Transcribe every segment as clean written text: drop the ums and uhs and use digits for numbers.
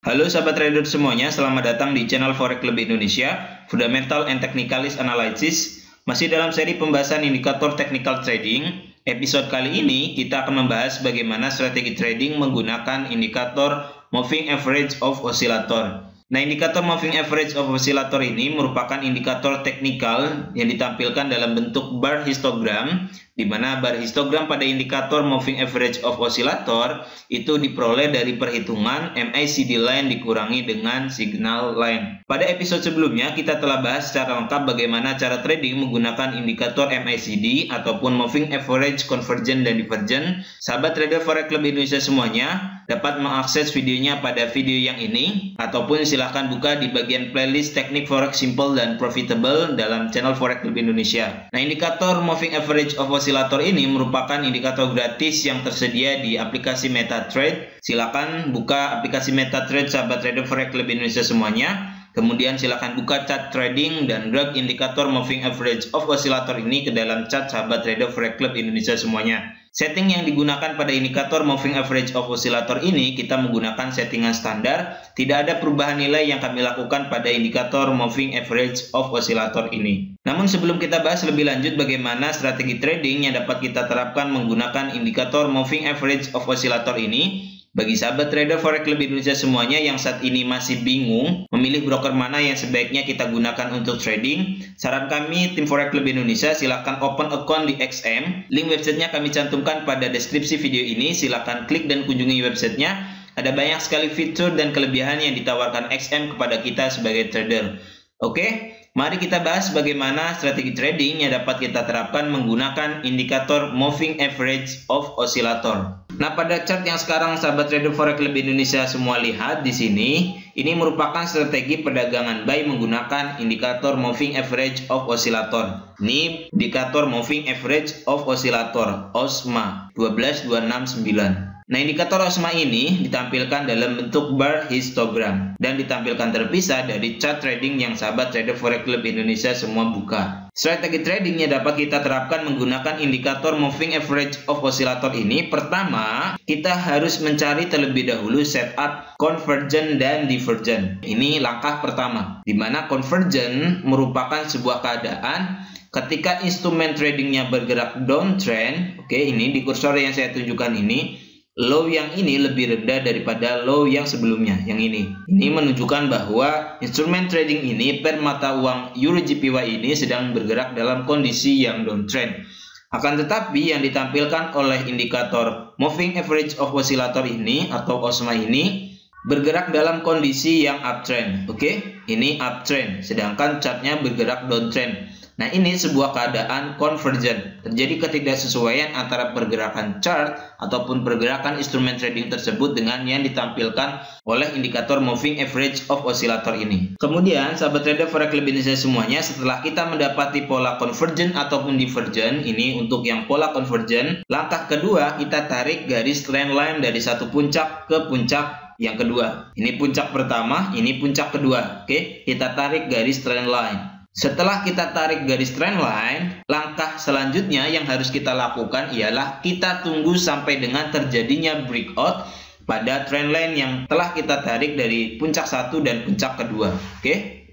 Halo sahabat trader semuanya, selamat datang di channel Forex Club Indonesia, Fundamental and Technicalist Analysis. Masih dalam seri pembahasan indikator technical trading. Episode kali ini kita akan membahas bagaimana strategi trading menggunakan indikator Moving Average of Oscillator. Nah, indikator Moving Average of Oscillator ini merupakan indikator teknikal yang ditampilkan dalam bentuk bar histogram, di mana bar histogram pada indikator Moving Average of Oscillator itu diperoleh dari perhitungan MACD line dikurangi dengan signal line. Pada episode sebelumnya kita telah bahas secara lengkap bagaimana cara trading menggunakan indikator MACD ataupun Moving Average Convergent dan Divergent. Sahabat trader Forex Club Indonesia semuanya dapat mengakses videonya pada video yang ini, ataupun silahkan buka di bagian playlist teknik Forex Simple dan Profitable dalam channel Forex Club Indonesia. Nah, indikator Moving Average of Oscillator ini merupakan indikator gratis yang tersedia di aplikasi MetaTrade. Silakan buka aplikasi MetaTrade sahabat trader Forex Club Indonesia semuanya. Kemudian silakan buka chart trading dan drag indikator Moving Average of Oscillator ini ke dalam chart sahabat trader Forex Club Indonesia semuanya. Setting yang digunakan pada indikator Moving Average of Oscillator ini kita menggunakan settingan standar. Tidak ada perubahan nilai yang kami lakukan pada indikator Moving Average of Oscillator ini. Namun sebelum kita bahas lebih lanjut bagaimana strategi trading yang dapat kita terapkan menggunakan indikator Moving Average of Oscillator ini, bagi sahabat trader Forex Club Indonesia semuanya yang saat ini masih bingung memilih broker mana yang sebaiknya kita gunakan untuk trading, saran kami tim Forex Club Indonesia silakan open account di XM. Link websitenya kami cantumkan pada deskripsi video ini. Silakan klik dan kunjungi websitenya. Ada banyak sekali fitur dan kelebihan yang ditawarkan XM kepada kita sebagai trader. Oke, mari kita bahas bagaimana strategi trading yang dapat kita terapkan menggunakan indikator Moving Average of Oscillator. Nah, pada chart yang sekarang sahabat trader Forex Club Indonesia semua lihat di sini, ini merupakan strategi perdagangan buy menggunakan indikator Moving Average of Oscillator. Ini indikator Moving Average of Oscillator, OSMA 12269. Nah, indikator OSMA ini ditampilkan dalam bentuk bar histogram dan ditampilkan terpisah dari chart trading yang sahabat trader Forex Club Indonesia semua buka. Strategi tradingnya dapat kita terapkan menggunakan indikator Moving Average of Oscillator ini. Pertama, kita harus mencari terlebih dahulu setup Convergent dan Divergent. Ini langkah pertama, di mana Convergent merupakan sebuah keadaan ketika instrumen tradingnya bergerak downtrend. Oke, ini di kursor yang saya tunjukkan ini, low yang ini lebih rendah daripada low yang sebelumnya, yang ini. Ini menunjukkan bahwa instrumen trading ini per mata uang EUR/JPY ini sedang bergerak dalam kondisi yang downtrend. Akan tetapi yang ditampilkan oleh indikator Moving Average of Oscillator ini atau OSMA ini bergerak dalam kondisi yang uptrend. Oke, ini uptrend, sedangkan chartnya bergerak downtrend. Nah, ini sebuah keadaan convergent. Terjadi ketidaksesuaian antara pergerakan chart ataupun pergerakan instrumen trading tersebut dengan yang ditampilkan oleh indikator Moving Average of Oscillator ini. Kemudian, sahabat trader Forex Club Indonesia semuanya, setelah kita mendapati pola convergent ataupun divergent, ini untuk yang pola convergent, langkah kedua kita tarik garis trend line dari satu puncak ke puncak yang kedua. Ini puncak pertama, ini puncak kedua. Oke, kita tarik garis trend line. Setelah kita tarik garis trend line, langkah selanjutnya yang harus kita lakukan ialah kita tunggu sampai dengan terjadinya breakout pada trend line yang telah kita tarik dari puncak satu dan puncak kedua. Oke?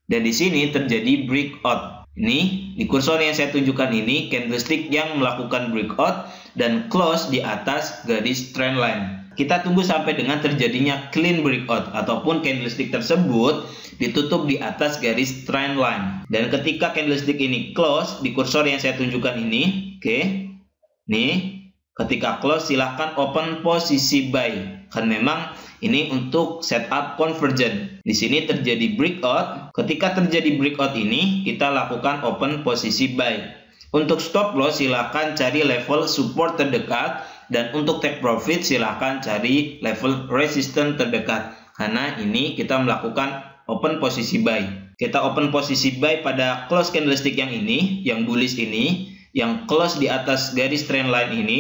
Dan di sini terjadi breakout. Ini di kursor yang saya tunjukkan ini candlestick yang melakukan breakout dan close di atas garis trend line. Kita tunggu sampai dengan terjadinya clean breakout ataupun candlestick tersebut ditutup di atas garis trend line. Dan ketika candlestick ini close di kursor yang saya tunjukkan ini, oke, nih, ketika close silahkan open posisi buy. Kan memang ini untuk setup convergent. Di sini terjadi breakout. Ketika terjadi breakout ini, kita lakukan open posisi buy. Untuk stop loss silahkan cari level support terdekat, dan untuk take profit silahkan cari level resistance terdekat. Karena ini kita melakukan open posisi buy. Kita open posisi buy pada close candlestick yang ini, yang bullish ini, yang close di atas garis trend line ini.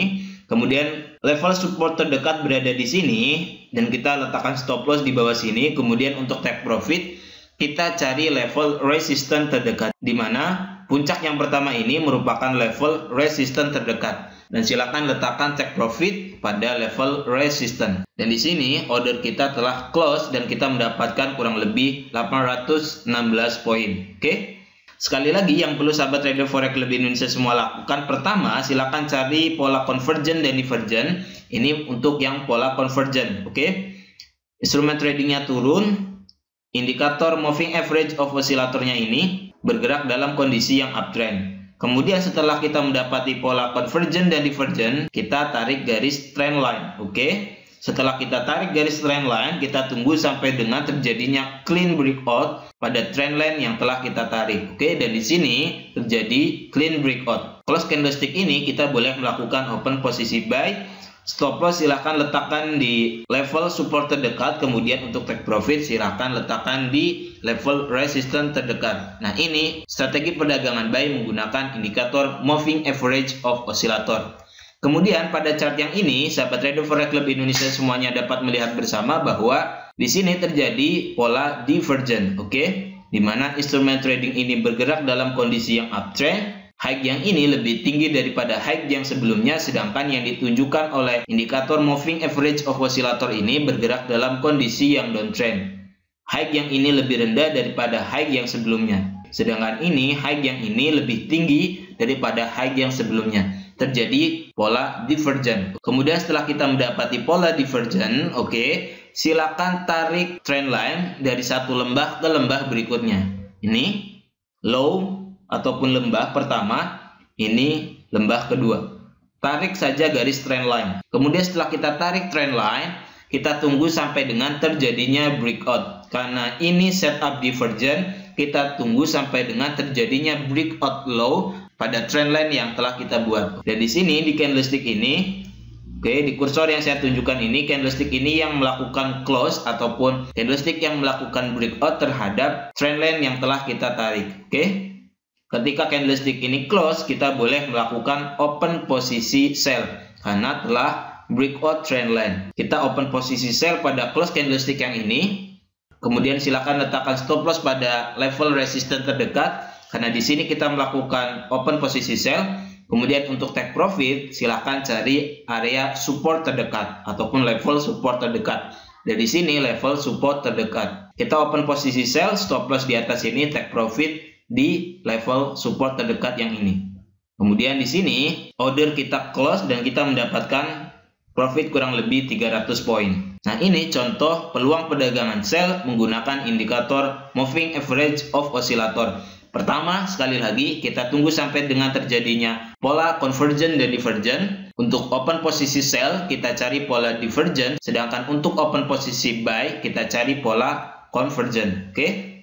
Kemudian level support terdekat berada di sini dan kita letakkan stop loss di bawah sini. Kemudian untuk take profit kita cari level resistance terdekat, di mana puncak yang pertama ini merupakan level resistance terdekat. Dan silakan letakkan take profit pada level resistance. Dan di sini order kita telah close dan kita mendapatkan kurang lebih 816 poin. Oke. Sekali lagi yang perlu sahabat trader forex lebih Indonesia semua lakukan, pertama silakan cari pola convergent dan divergent. Ini untuk yang pola convergent. Oke. Instrumen tradingnya turun, indikator moving average of oscillatornya ini bergerak dalam kondisi yang uptrend. Kemudian setelah kita mendapati pola convergent dan divergent, kita tarik garis trend line. Oke. Setelah kita tarik garis trend line, kita tunggu sampai dengan terjadinya clean breakout pada trend line yang telah kita tarik. Oke, dan di sini terjadi clean breakout. Close candlestick ini kita boleh melakukan open posisi buy. Stop loss silahkan letakkan di level support terdekat, kemudian untuk take profit silahkan letakkan di level resistance terdekat. Nah, ini strategi perdagangan buy menggunakan indikator moving average of oscillator. Kemudian pada chart yang ini, sahabat trader forex club Indonesia semuanya dapat melihat bersama bahwa di sini terjadi pola divergent, oke? Di mana instrumen trading ini bergerak dalam kondisi yang uptrend. High yang ini lebih tinggi daripada high yang sebelumnya, sedangkan yang ditunjukkan oleh indikator moving average of oscillator ini bergerak dalam kondisi yang downtrend. High yang ini lebih rendah daripada high yang sebelumnya, sedangkan high yang ini lebih tinggi daripada high yang sebelumnya. Terjadi pola divergent. Kemudian setelah kita mendapati pola divergent, oke, silakan tarik trend line dari satu lembah ke lembah berikutnya. Ini low ataupun lembah pertama, ini lembah kedua. Tarik saja garis trend line. Kemudian setelah kita tarik trend line, kita tunggu sampai dengan terjadinya breakout. Karena ini setup divergent, kita tunggu sampai dengan terjadinya breakout low pada trend line yang telah kita buat. Dan di sini di candlestick ini, oke, di kursor yang saya tunjukkan ini, candlestick ini yang melakukan close ataupun candlestick yang melakukan breakout terhadap trend line yang telah kita tarik. Oke. Ketika candlestick ini close, kita boleh melakukan open posisi sell karena telah breakout trend line. Kita open posisi sell pada close candlestick yang ini. Kemudian silakan letakkan stop loss pada level resistance terdekat karena di sini kita melakukan open posisi sell. Kemudian untuk take profit, silakan cari area support terdekat ataupun level support terdekat. Dari sini level support terdekat. Kita open posisi sell, stop loss di atas ini, take profit di level support terdekat yang ini. Kemudian di sini order kita close dan kita mendapatkan profit kurang lebih 300 poin. Nah, ini contoh peluang perdagangan sell menggunakan indikator moving average of oscillator. Pertama, sekali lagi kita tunggu sampai dengan terjadinya pola convergent dan divergent. Untuk open posisi sell kita cari pola divergent, sedangkan untuk open posisi buy kita cari pola convergent. Oke.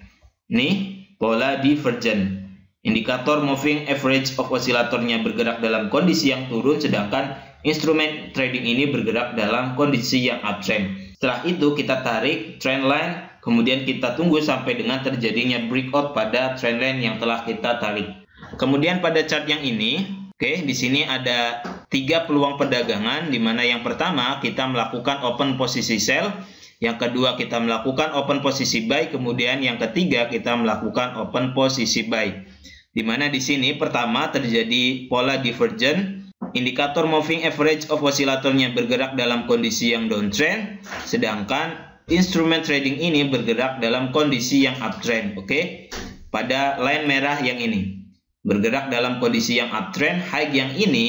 Ini pola divergent. Indikator moving average of oscillatornya bergerak dalam kondisi yang turun, sedangkan instrumen trading ini bergerak dalam kondisi yang uptrend. Setelah itu kita tarik trend line, kemudian kita tunggu sampai dengan terjadinya breakout pada trend line yang telah kita tarik. Kemudian pada chart yang ini, oke, di sini ada 3 peluang perdagangan, di mana yang pertama kita melakukan open posisi sell. Yang kedua kita melakukan open posisi buy, kemudian yang ketiga kita melakukan open posisi buy. Di mana di sini pertama terjadi pola divergent, indikator moving average of oscillatornya bergerak dalam kondisi yang downtrend, sedangkan instrumen trading ini bergerak dalam kondisi yang uptrend. Oke. Pada line merah yang ini bergerak dalam kondisi yang uptrend. High yang ini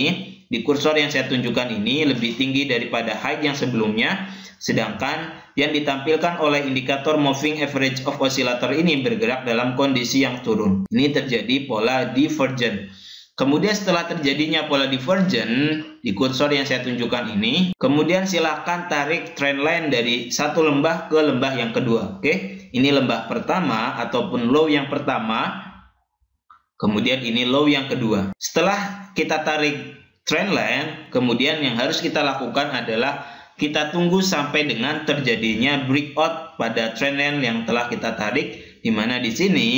di kursor yang saya tunjukkan ini lebih tinggi daripada high yang sebelumnya, sedangkan yang ditampilkan oleh indikator moving average of oscillator ini bergerak dalam kondisi yang turun. Ini terjadi pola divergent. Kemudian setelah terjadinya pola divergent di kursor yang saya tunjukkan ini, kemudian silahkan tarik trend line dari satu lembah ke lembah yang kedua. Oke, ini lembah pertama ataupun low yang pertama, kemudian ini low yang kedua. Setelah kita tarik trend line, kemudian yang harus kita lakukan adalah kita tunggu sampai dengan terjadinya breakout pada trend line yang telah kita tarik, di mana di sini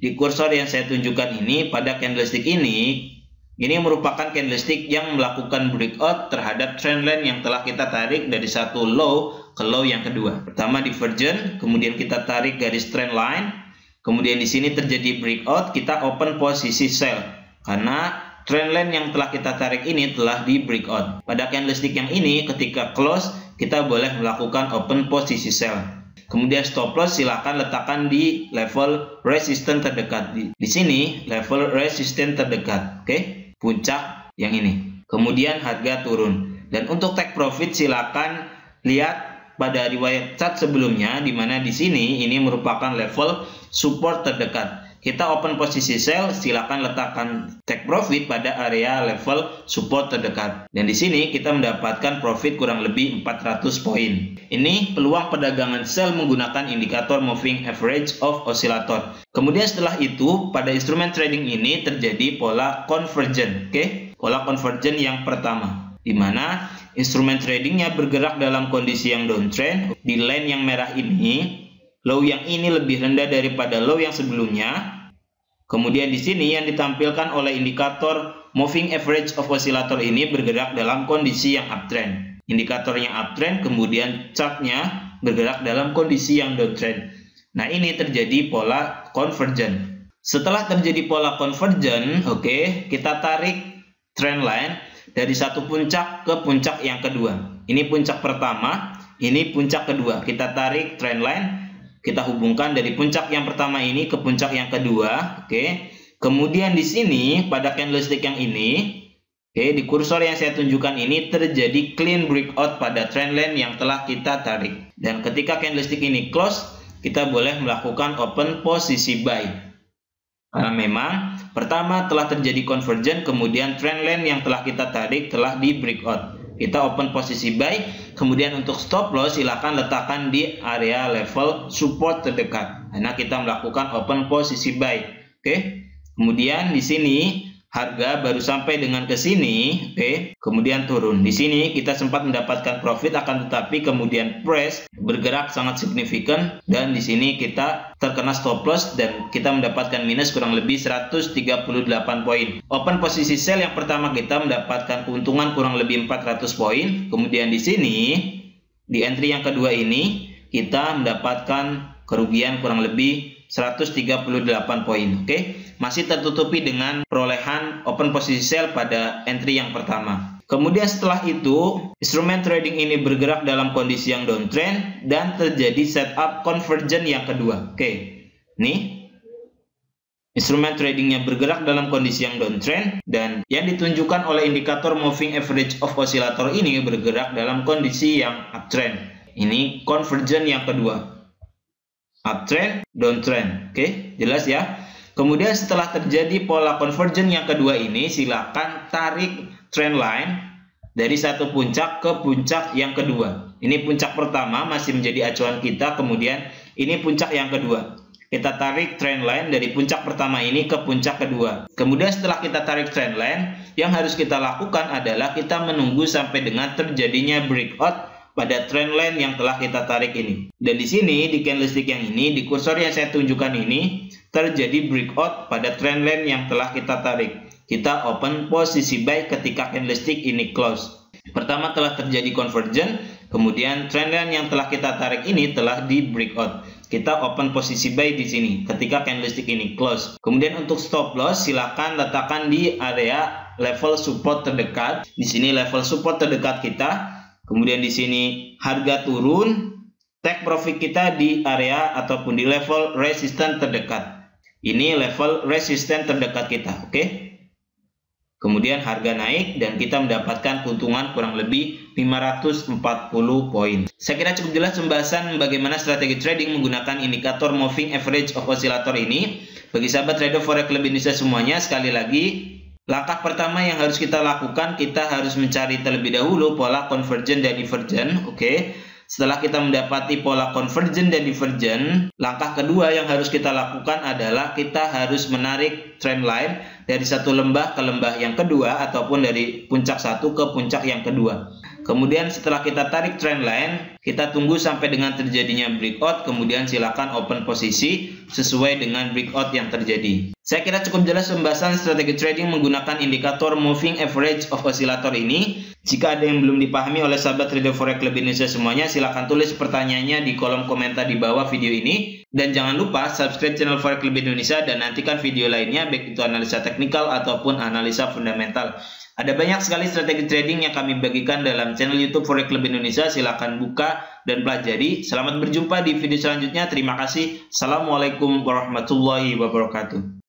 di kursor yang saya tunjukkan ini pada candlestick ini merupakan candlestick yang melakukan breakout terhadap trend line yang telah kita tarik dari satu low ke low yang kedua. Pertama divergent, kemudian kita tarik garis trend line, Kemudian di sini terjadi breakout, kita open posisi sell karena trendline yang telah kita tarik ini telah di breakout. Pada candlestick yang ini ketika close kita boleh melakukan open posisi sell. Kemudian stop loss silakan letakkan di level resistance terdekat. Di sini level resistance terdekat, oke? Puncak yang ini. Kemudian harga turun. Dan untuk take profit silakan lihat pada riwayat chart sebelumnya, di mana di sini ini merupakan level support terdekat. Kita open posisi sell, silakan letakkan take profit pada area level support terdekat. Dan di sini kita mendapatkan profit kurang lebih 400 poin. Ini peluang perdagangan sell menggunakan indikator moving average of oscillator. Kemudian setelah itu pada instrumen trading ini terjadi pola convergence, oke? Pola convergence yang pertama, di mana instrumen tradingnya bergerak dalam kondisi yang downtrend. Di line yang merah ini, low yang ini lebih rendah daripada low yang sebelumnya. Kemudian di sini yang ditampilkan oleh indikator moving average of oscillator ini bergerak dalam kondisi yang uptrend. Indikatornya uptrend, kemudian chartnya bergerak dalam kondisi yang downtrend. Nah, ini terjadi pola convergence. Setelah terjadi pola convergence, oke, kita tarik trend line dari satu puncak ke puncak yang kedua. Ini puncak pertama, ini puncak kedua. Kita tarik trend line, kita hubungkan dari puncak yang pertama ini ke puncak yang kedua, oke. Kemudian di sini pada candlestick yang ini, oke, di kursor yang saya tunjukkan ini terjadi clean breakout pada trendline yang telah kita tarik. Dan ketika candlestick ini close, kita boleh melakukan open posisi buy. Karena memang pertama telah terjadi convergence, kemudian trendline yang telah kita tarik telah di breakout. Kita open posisi buy, kemudian untuk stop loss silakan letakkan di area level support terdekat. Karena kita melakukan open posisi buy. Oke. Kemudian di sini harga baru sampai dengan ke sini, oke. Kemudian turun. Di sini kita sempat mendapatkan profit, akan tetapi kemudian price bergerak sangat signifikan dan di sini kita terkena stop loss dan kita mendapatkan minus kurang lebih 138 poin. Open posisi sell yang pertama kita mendapatkan keuntungan kurang lebih 400 poin. Kemudian di sini di entry yang kedua ini kita mendapatkan kerugian kurang lebih 138 poin. Oke, masih tertutupi dengan perolehan open posisi sell pada entry yang pertama. Kemudian setelah itu instrumen trading ini bergerak dalam kondisi yang downtrend dan terjadi setup convergence yang kedua. Oke, nih instrumen tradingnya bergerak dalam kondisi yang downtrend dan yang ditunjukkan oleh indikator moving average of oscillator ini bergerak dalam kondisi yang uptrend. Ini convergence yang kedua. Uptrend, downtrend. Oke, jelas ya. Kemudian setelah terjadi pola convergence yang kedua ini, silakan tarik trend line dari satu puncak ke puncak yang kedua. Ini puncak pertama masih menjadi acuan kita, kemudian ini puncak yang kedua. Kita tarik trend line dari puncak pertama ini ke puncak kedua. Kemudian setelah kita tarik trend line, yang harus kita lakukan adalah kita menunggu sampai dengan terjadinya breakout pada trendline yang telah kita tarik ini. Dan di sini di candlestick yang ini, di kursor yang saya tunjukkan ini terjadi breakout pada trendline yang telah kita tarik. Kita open posisi buy ketika candlestick ini close. Pertama telah terjadi convergence, kemudian trendline yang telah kita tarik ini telah di breakout. Kita open posisi buy di sini ketika candlestick ini close. Kemudian untuk stop loss silakan letakkan di area level support terdekat. Di sini level support terdekat kita. Kemudian di sini harga turun, take profit kita di area ataupun di level resistance terdekat. Ini level resistance terdekat kita, oke? Kemudian harga naik dan kita mendapatkan keuntungan kurang lebih 540 poin. Saya kira cukup jelas pembahasan bagaimana strategi trading menggunakan indikator moving average of oscillator ini. Bagi sahabat trader forex lebih Indonesia semuanya, sekali lagi langkah pertama yang harus kita lakukan, kita harus mencari terlebih dahulu pola convergence dan divergence. Oke. Setelah kita mendapati pola convergence dan divergence, langkah kedua yang harus kita lakukan adalah kita harus menarik trend line dari satu lembah ke lembah yang kedua ataupun dari puncak satu ke puncak yang kedua. Kemudian setelah kita tarik trend line, kita tunggu sampai dengan terjadinya breakout, kemudian silakan open posisi sesuai dengan breakout yang terjadi. Saya kira cukup jelas pembahasan strategi trading menggunakan indikator moving average of oscillator ini. Jika ada yang belum dipahami oleh sahabat trader forex lebih Indonesia semuanya, silahkan tulis pertanyaannya di kolom komentar di bawah video ini. Dan jangan lupa subscribe channel forex lebih Indonesia dan nantikan video lainnya, baik itu analisa teknikal ataupun analisa fundamental. Ada banyak sekali strategi trading yang kami bagikan dalam channel YouTube Forex Lebih Indonesia. Silahkan buka dan pelajari. Selamat berjumpa di video selanjutnya. Terima kasih. Assalamualaikum warahmatullahi wabarakatuh.